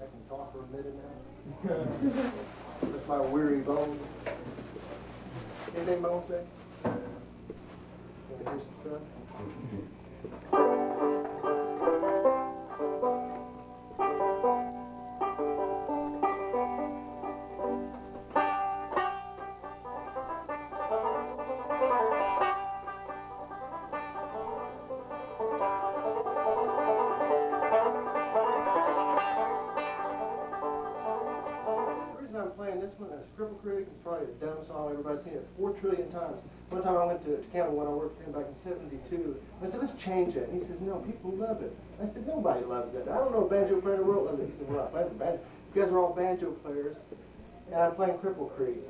I can talk for a minute now. That's my weary bones. Anything Bones say? Want to hear some stuff? Probably the dumbest song everybody's seen it 4 trillion times. One time I went to Campbell when I worked for him back in '72. I said, let's change it. And he says, no, people love it. I said, nobody loves it. I don't know a banjo player in the world loves it. He said, well, I play the banjo. You guys are all banjo players, and I'm playing Cripple Creek.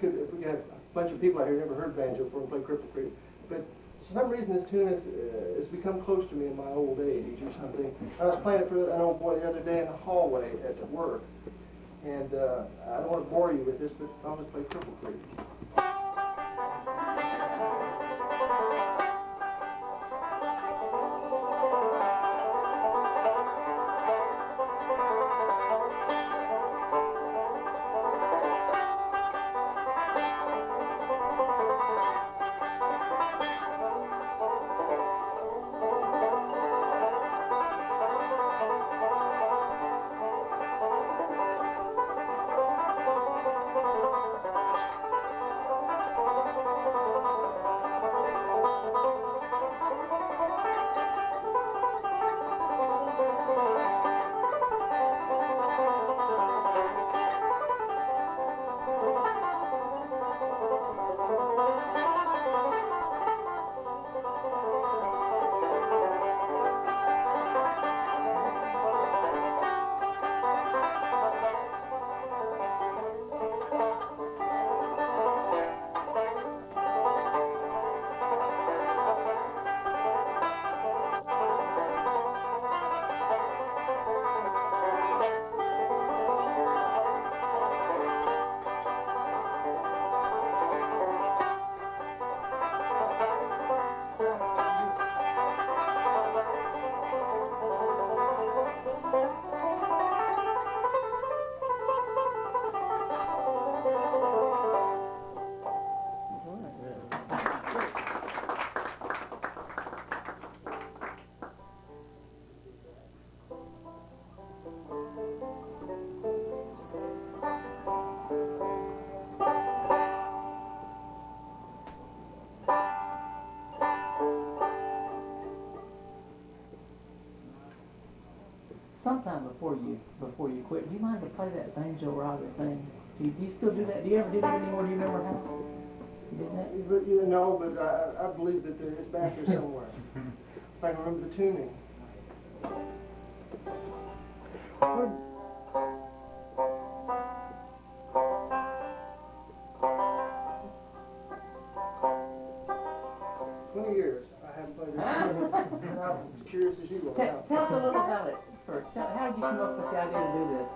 If we have a bunch of people out here who never heard banjo before and play Cripple Creek. But for some reason this tune has become close to me in my old age or something. I was playing it for an old boy the other day in the hallway at work. And I don't want to bore you with this, but I'll just play Cripple Creek. Sometime before you quit, do you mind to play that banjo rocker thing? Do you still do that? Do you ever do that anymore? Do you remember how you did that? But, you know, but I believe that it's back here somewhere. If I can remember the tuning. Where, 20 years I haven't played it. I'm as curious as you are. Tell us a little about it first. How did you come up with the idea to do this?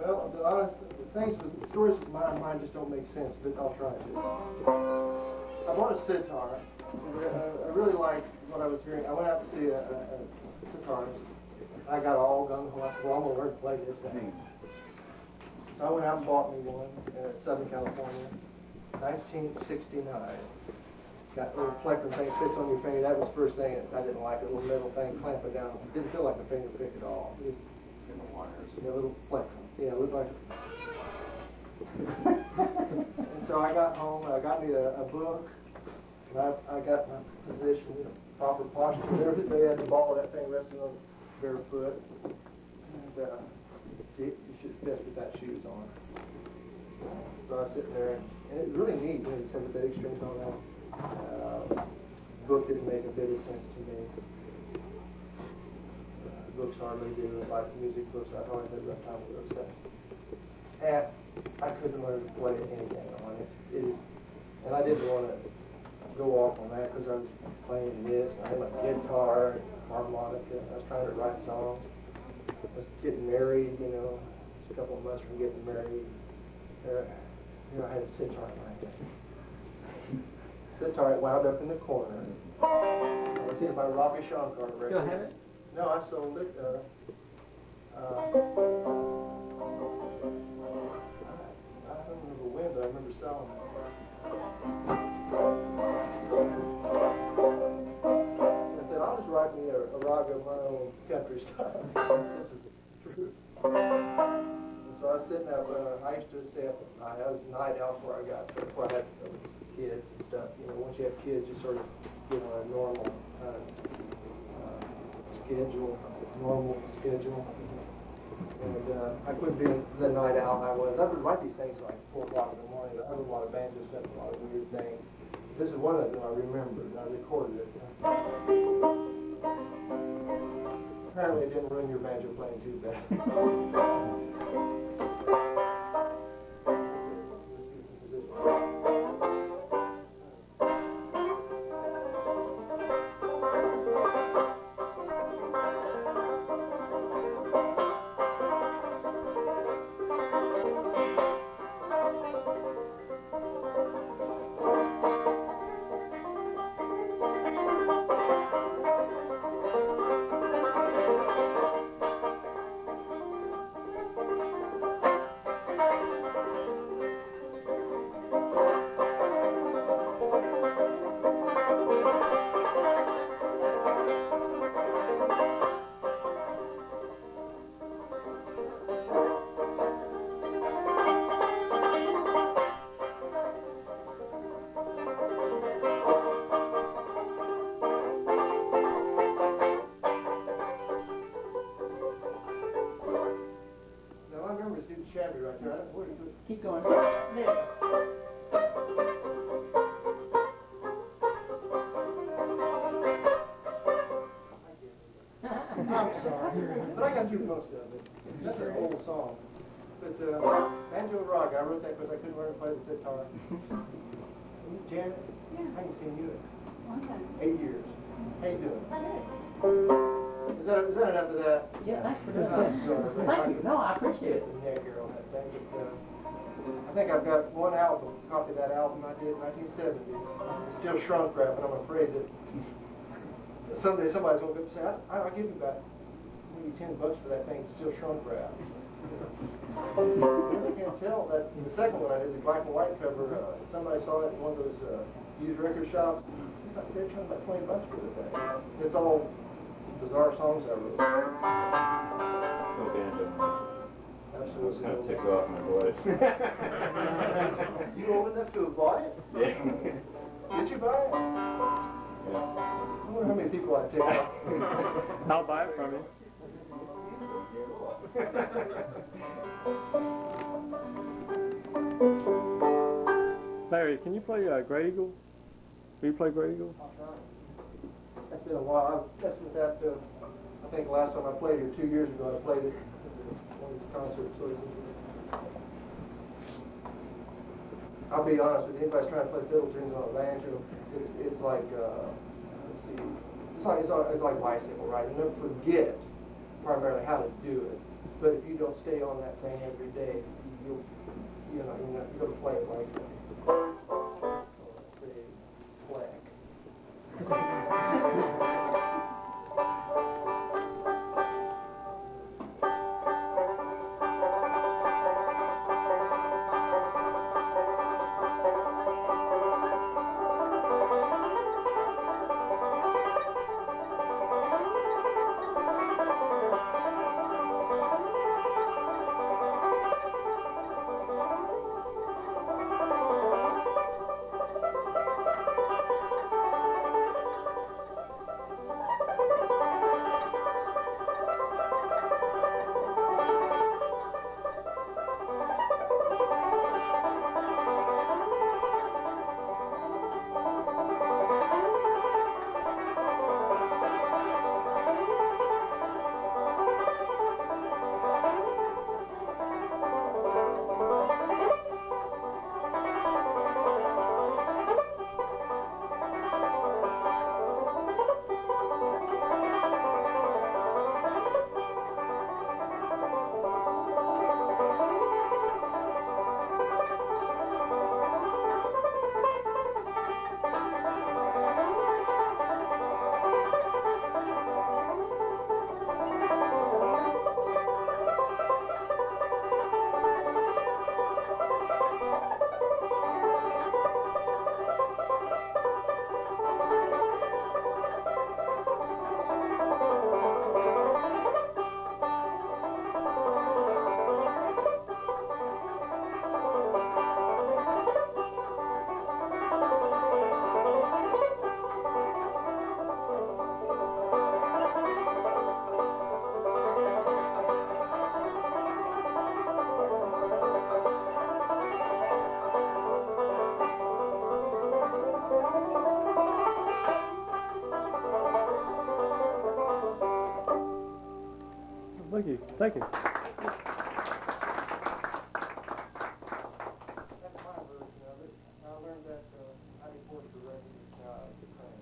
Well, the stories of my mind just don't make sense, but I'll try to. I bought a sitar. I really liked what I was hearing. I went out to see a sitarist. I got all gung-ho. I said, well, I'm going to learn to play this thing. So I went out and bought me one in Southern California, 1969. Got a little plectrum thing that fits on your finger. That was the first thing I didn't like, a little metal thing clamping down. It didn't feel like a finger pick at all. It was, a little plectrum. Yeah, it looked like and so I got home, I got me a book, and I got my position, proper posture, and everything. They had the ball of that thing resting on barefoot. And you should best with that shoes on. So I was sitting there, and it was really neat, you know, the sympathetic strings on that. The book didn't make a bit of sense to me. Books hardly do, like music books. I've always had a rough time with those things. And I couldn't learn to play anything on it. And I didn't want to go off on that because I was playing this. I had my guitar, harmonica. I was trying to write songs. I was getting married, you know, just a couple of months from getting married. You know, I had a sitar in my hand. Sitar, it wound up in the corner. I was hit by Ravi Shankar record. Still have it? No, I sold it. I don't remember when, but I remember selling it. I said, I'll just write me a raga of my own country style. This is the truth. And so I was sitting up, I used to stay up at night. I was a night out before I got, before I had kids and stuff. You know, once you have kids, you sort of get on a normal normal schedule. And I couldn't be the night owl I was. I would write these things like 4 o'clock in the morning. I heard a lot of banjo stuff, a lot of weird things. This is one of them I remembered, and I recorded it. Apparently it didn't ruin your banjo playing too bad. Right there. Keep going. There. I'm sorry, but I got through most of it. That's an old song. But Banjo Rock, I wrote that because I couldn't learn to play the guitar. Janet, Yeah. I haven't seen you Okay. in 8 years. How you doing? Good. Is that enough of that? Yeah, thanks for doing I'm that. sorry. Thank you. No, I appreciate it. The neck here on that thing. But, I think I've got one album, copy of that album I did in 1970. It's still shrunk wrap, but I'm afraid that someday somebody's going to go up and say, I'll give you about maybe $10 for that thing. It's still shrunk wrap. I can't tell that the second one I did, the black and white cover, somebody saw it in one of those used record shops. They're trying about $20 for the thing. It's all bizarre songs I wrote. No banjo. I was Absolutely. kind of ticked off my voice. You old enough to have bought it? Yeah. Did you buy it? Yeah. I wonder how many people I'd take off. I'll buy it from you. Larry, can you play Great Eagle? Will you play Great Eagle? I'll try. That's been a while. I was messing with that, I think last time I played here 2 years ago, I played it at one of these concerts. So I'll be honest with you, anybody's trying to play fiddle tunes on a banjo, it's like, let's see, it's like bicycle riding. You never forget primarily how to do it. But if you don't stay on that thing every day, you're going to play it like Thank you. Thank you. That's my version of it. I learned that Honey Porter record is now Ukraine.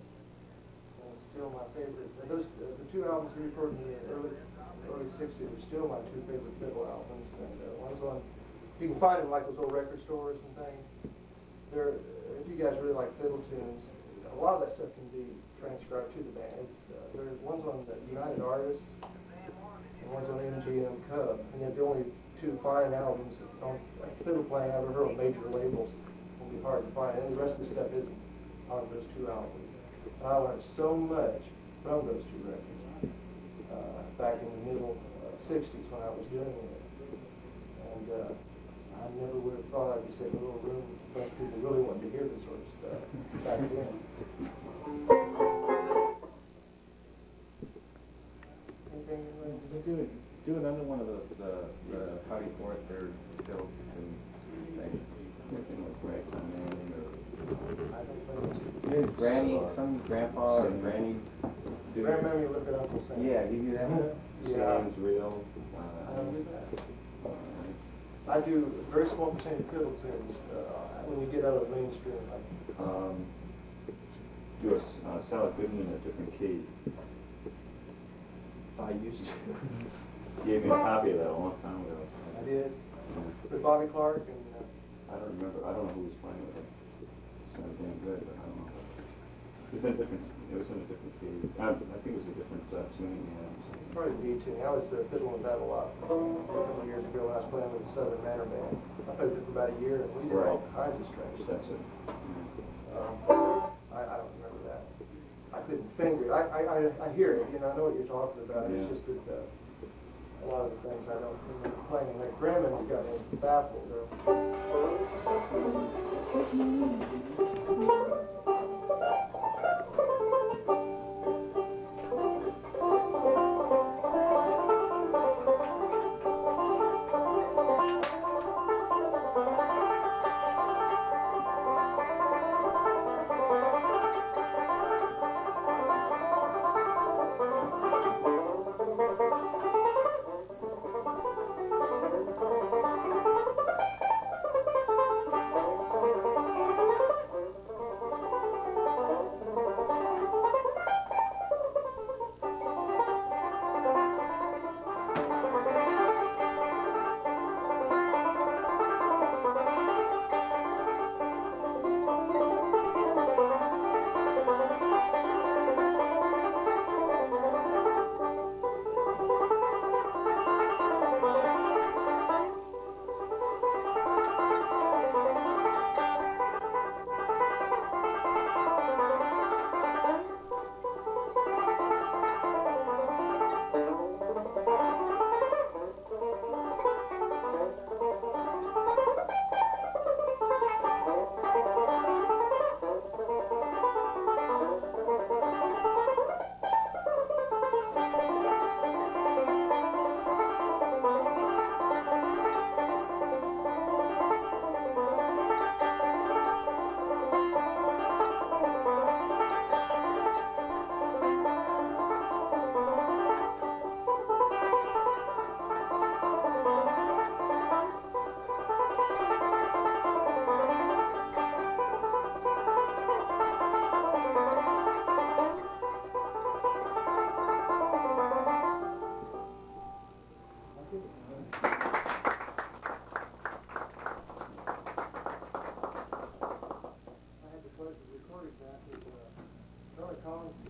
And it's still my favorite. And those, the two albums we recorded in the early 60s are still my two favorite Fiddle albums. And one's on, you can find them like those old record stores and things. They're, if you guys really like fiddle tunes, a lot of that stuff can be transcribed to the band. There's one's on the United Artists, and one's on MGM Cub, and they're the only two fine albums that don't, like fiddle playing I ever heard on major labels. Will be hard to find, and the rest of the stuff isn't on those two albums. And I learned so much from those two records back in the middle 60s when I was doing it. And I never would have thought I'd be sitting in a little room with a bunch of people who really wanted to hear this sort of stuff back then. Anything you want to do? Do another one of those, the Howdy Forth or Fiddle tunes. Anything with Greg on there, I don't play those. Granny, some grandpa or granny. Grandma, you look at Uncle Sam. Yeah, give you that one? Yeah. Sounds real. I don't do that. I do a very small percentage of fiddle tunes when you get out of the mainstream. Do a Salad Goodman in a different key. I used to. You gave me a copy of that a long time ago. I did. With Bobby Clark and. I don't remember. I don't know who was playing with it. It sounded damn good, but I don't know. It was in a different key. I think it was a different tuning. Probably B tuning. I was fiddling with that a lot. A couple of years ago when I was playing with the Southern Manor Band. I played with it for about a year, and we did all kinds of strange stuff. That's it. I don't remember that. I couldn't finger it. I hear it, you know, I know what you're talking about. Yeah. It's just that a lot of the things I don't remember playing. Like Grandma's got me baffled.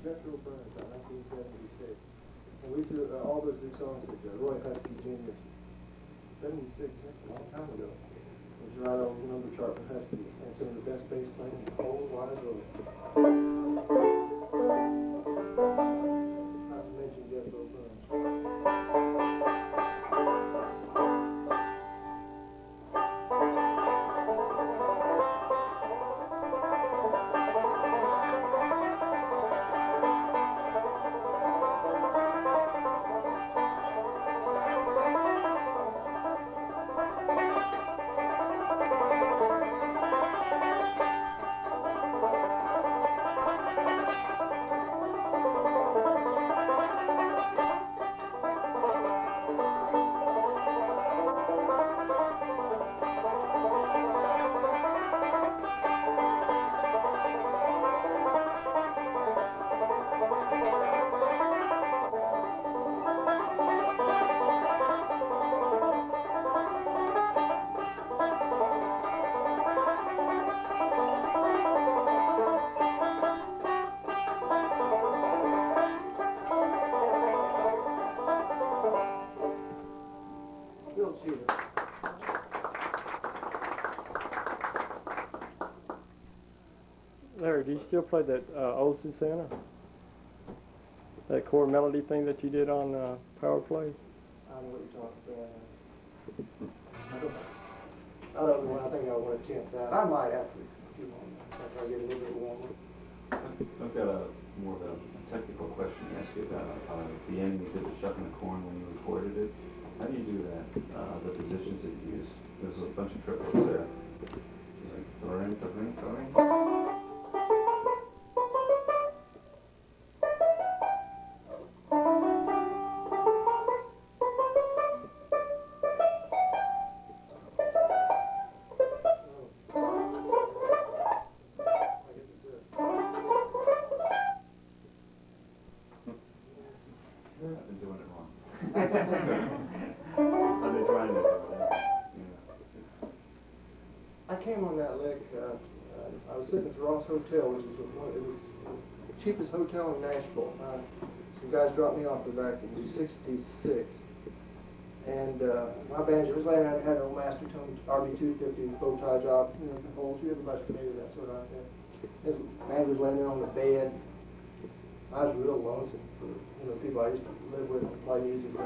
Jethro Burns in 1976. And we threw all those new songs that Roy Husky Jr. 76, that's a long time ago. It was right on the number chart with Husky, and some of the best bass playing in the whole wide world. Not to mention Jethro Burns. Barry, do you still play that old Susanna? That core melody thing that you did on Power Play? I don't know what you're talking about. I don't know. I think I want to attempt that. I might after I get a little bit warmer. I've got more of a technical question to ask you about the ending you did with Shucking the Corn when you recorded it. How do you do that? The positions that you use. There's a bunch of triplets there. Like, da-ring, da-ring, da-ring. I've been doing it wrong. I've been trying to do it. Yeah. I came on that lick. I was sitting at the Ross Hotel, which is it was the cheapest hotel in Nashville. Some guys dropped me off there back in '66, and my banjo was laying. I had an old Master Tone RB250 bow tie job. You know, the holes. Everybody's familiar with that sort of thing. His banjo was laying there on the bed. I was real lonesome for people I used to live with and play music with. I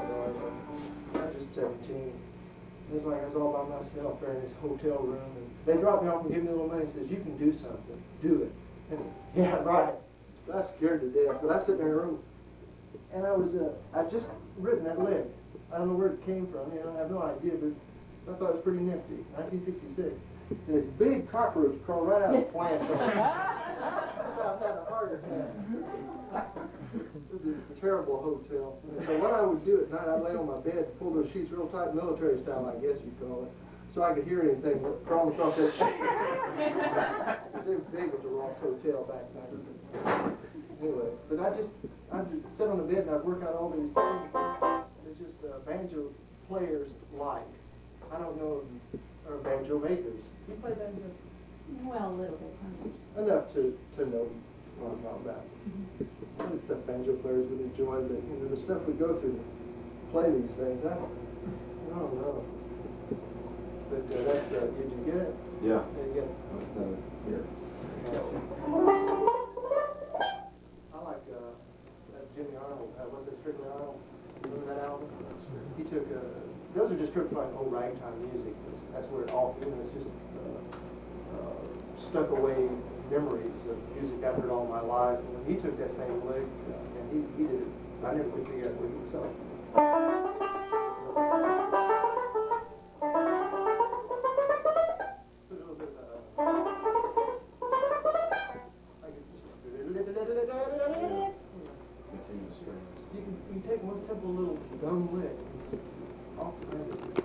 was just 17. It's like I was all by myself there in this hotel room, and they dropped me off and gave me a little money and says, "You can do something. Do it." And I said, "Yeah, right." So I was scared to death, but I sat there in a room, and I'd just written that lick. I don't know where it came from. I have no idea, but I thought it was pretty nifty. 1966. And this big cockroach crawled right out of the plant. I've had a heart attack. It was a terrible hotel. And so what I would do at night, I'd lay on my bed, pull those sheets real tight, military style, I guess you'd call it, so I could hear anything crawling across that sheet. It was big at the Ross Hotel back then. Anyway, but I'd just sit on the bed and I'd work out all these things. It's just banjo players like. I don't know if or banjo makers. You play banjo? Well, a little bit. Enough to know what I'm talking about. All the stuff banjo players would enjoy, but the stuff we go through to play these things, I don't know. But that's did you get it? Yeah. There you get it. Here. I like Jimmy Arnold. What's that, Strictly Arnold? Remember that album? He took those are just strictly like old ragtime music. That's where it all, it's just stuck away memories of music I've heard all my life. And he took that same lick, and he did it. I never could figure out what he was selling. Put a little bit of Continuous strings. you can take one simple little dumb lick. Off the record.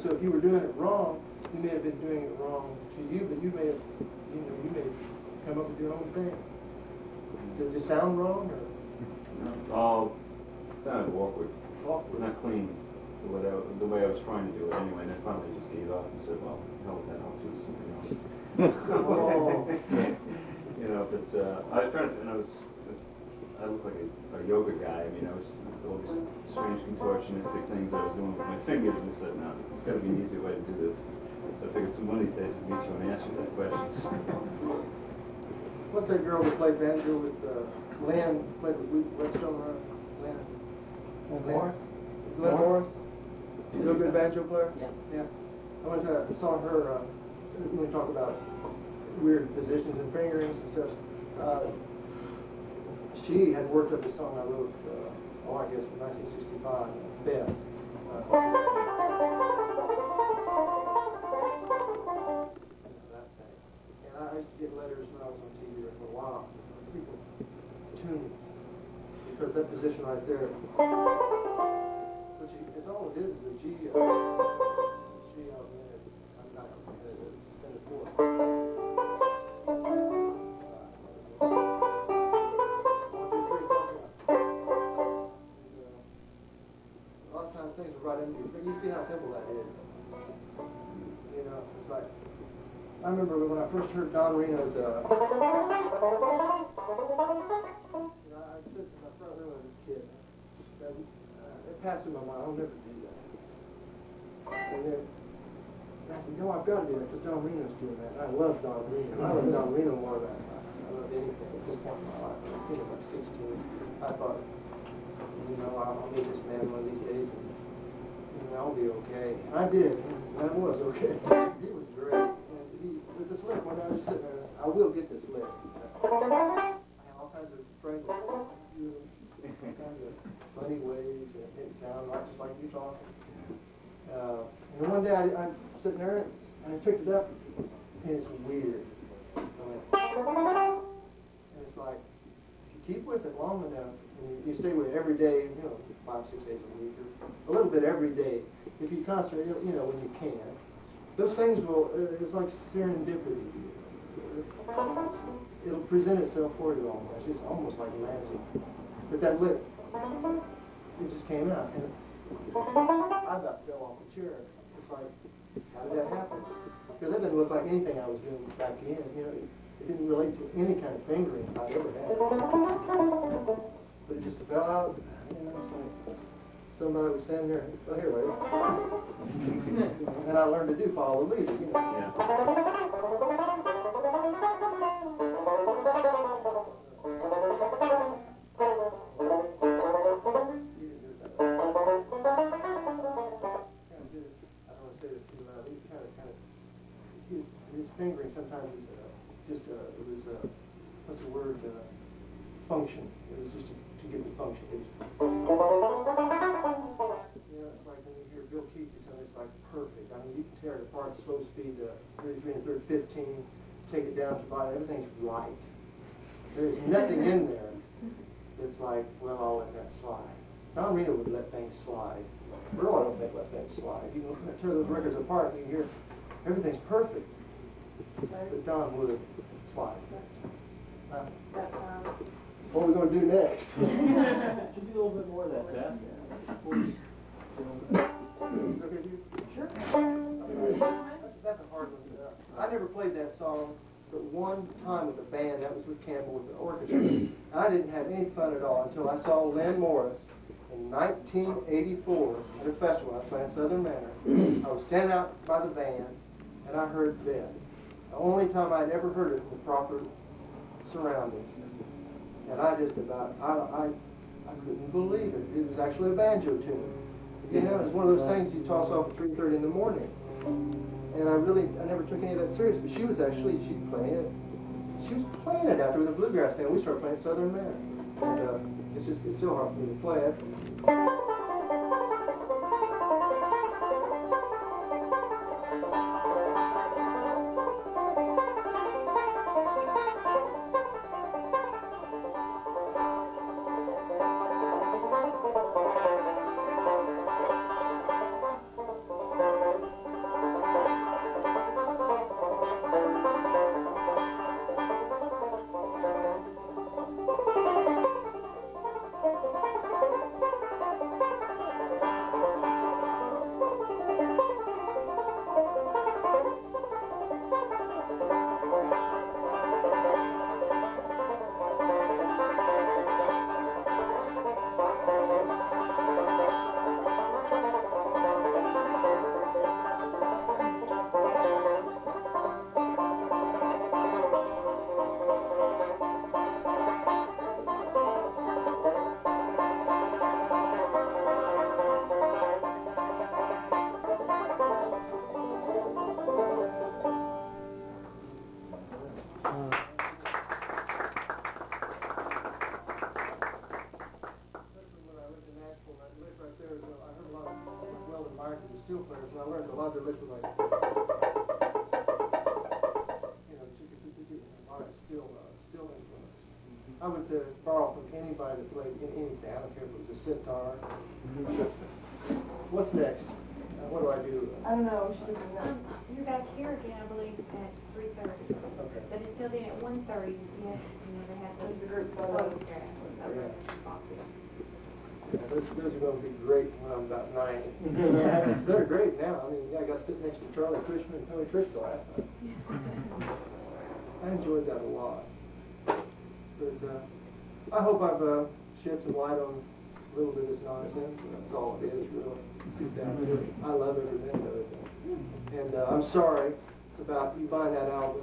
So if you were doing it wrong, you may have been doing it wrong to you, but you may have, you may have come up with your own thing. Does it sound wrong or? Oh, it sounded awkward. Awkward. Not clean. The way I was trying to do it anyway, and then finally just gave up and said, well, hell with that, I'll choose something else. But I was trying to, and I looked like a yoga guy. I mean, I was all these strange contortionistic things I was doing with my fingers, and I said, no, there's got to be an easier way to do this. So I figured one of these days I'd meet you and ask you that question. What's that girl that played banjo with Lynn, played with Whetstone Run? Lynn Morris? Glenn Morris? Real good banjo player? Yeah. Yeah. I saw her, when we talk about weird positions and fingerings and stuff, she had worked up a song I wrote, I guess in 1965, Beth. That thing. And I used to get letters when I was on TV for a while. People, tunes. Because that position right there, which is all it is a G, G out there. I'm not going to spend it for. A lot of times things are right into you, but you see how simple that is. It's like, I remember when I first heard Don Reno's, I sit in my front room as a kid. It passed through my mind, I'll never do that. And then I said, no, I've got to do that because Don Reno's doing that. And I love Don Reno. I love Don Reno more than I love anything at this point in my life. I think about 16. I thought, you know, I'll meet this man one of these days and I'll be okay. And I did. And I was okay. He was great. And with this lick, when I was sitting there, I will get this lick. I have all kinds of phrases. All kinds of funny ways that it sound like just like you talking. And one day I'm sitting there and I picked it up and it's weird. I went, and it's like, if you keep with it long enough and you stay with it every day, you know, 5, 6 days a week, or a little bit every day, if you concentrate, you know, when you can, those things will, it's like serendipity. It'll present itself for you almost. It's almost like magic. But that lick, it just came out. And I about fell off the chair. It's like, how did that happen? Because that didn't look like anything I was doing back in. You know, it didn't relate to any kind of fingering I've ever had. But it just fell out. You know, it's like somebody was standing there. Oh, here, wait. And I learned to do follow the leader. You know. Yeah. His fingering sometimes is just it was what's the word, function. It was just to give the function. It was, you know, it's like when you hear Bill Keith do something, it's like perfect. I mean, you can tear it apart at slow speed, 33 and a third, 15, take it down to the bottom, everything's right. There's nothing in there that's like, well, I'll let that slide. Don Reno would let things slide. Earl, I don't think let things slide. You know, tear those records apart and you hear everything's perfect. But Don would slide. What are we going to do next? Should do a little bit more of that, Beth. Okay, you? Sure. That's a hard one. I never played that song but one time with a band. That was with Campbell with the orchestra. I didn't have any fun at all until I saw Lynn Morris in 1984 at a festival. I was playing Southern Manor. I was standing out by the band and I heard Beth. The only time I'd ever heard it in the proper surroundings. And I just about, I couldn't believe it. It was actually a banjo tune. You know, it's one of those things you toss off at 3:30 in the morning. And I never took any of that serious, but she was playing it. She was playing it after with a bluegrass band. We started playing Southern Manor. And it's still hard for me to play it. Steel players, and I learned a lot of their licks were like, you know, a lot of steel influence. I would borrow from anybody that played anything. I don't care if it was a sitar. What's next? What do I do? I don't know. You're back here again, I believe, at 3:30. Okay. But until then, at 1:30, yes, they have those group photographs. Yeah, those are going to be great when I'm about 90. They're great now. I mean, I got to sit next to Charlie Cushman and Tony Trishka last night. I enjoyed that a lot. But I hope I've shed some light on a little bit of this nonsense. That's all it is, really. I love every minute of it. And I'm sorry about you buying that album.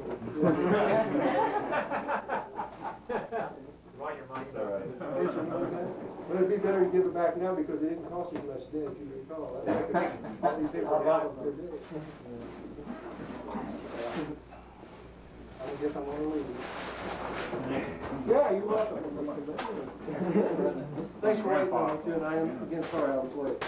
Want your money? It's all right. Get your money back. Well, it'd be better to give it back now because it didn't cost as much then, if you recall. All these different albums are good. I guess I'm gonna leave. Yeah, you're welcome. Thanks for waiting on me too, and I am again sorry I was late.